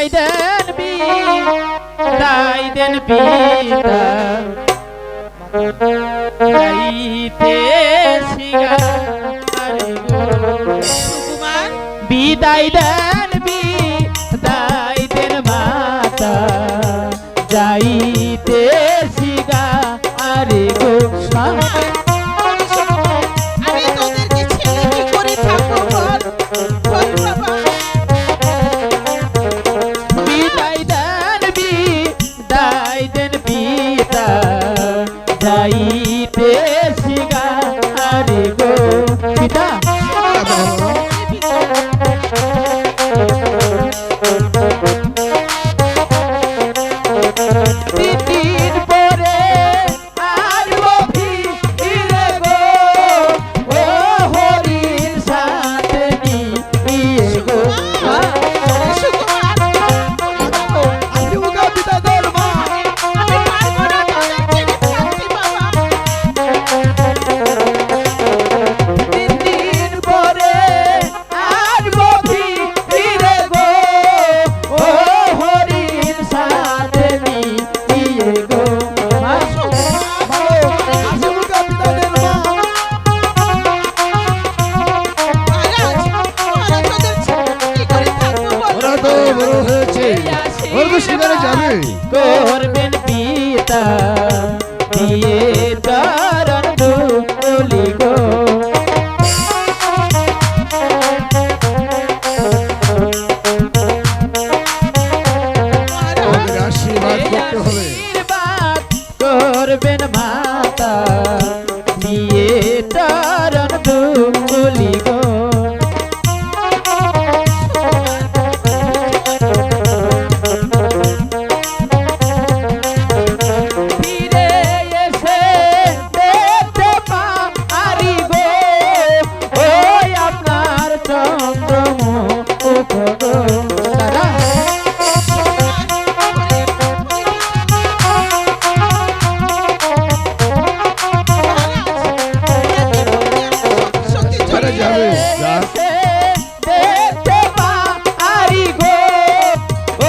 বিদায় দেন বিদায় দেন পিতা যাইতে সুকুমার বিদায় দেন বিদায় দেন মাতা যাইতে শিগা আরে গো আমি তোদেরকে ছেড়ে কি করে থাকবো বল বল বাবা বিদায় দেন পিতা যাইতে শিগা আরে গো পিতা দিন পরে আর ফিরে গো ও হরির সাথে নিয়ে গো দিন পরে আর ফিরে গো ও হরির সাথে নিয়ে গো ওরা তো বড় হয়েছে ওর তো শিকারে যাবে করবেন পিতা দিয়ে তারণ বলি গো ওদের আশীর্বাদ করতে হবে আশীর্বাদ করবেন মাতা দিয়ে তারণ বলি গো ফিরে এসে দেখতে পারি গো ওই আপনার চন্দ্রমুখ গো দাদা আরে যাবে যা দেখতে পারি গো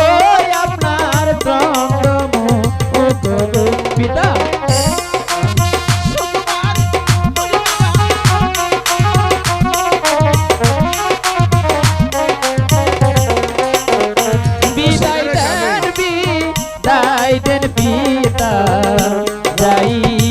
ওই আপনার চন্দ্রমুখ গো পিতা বিদায় দেন পিতা যাই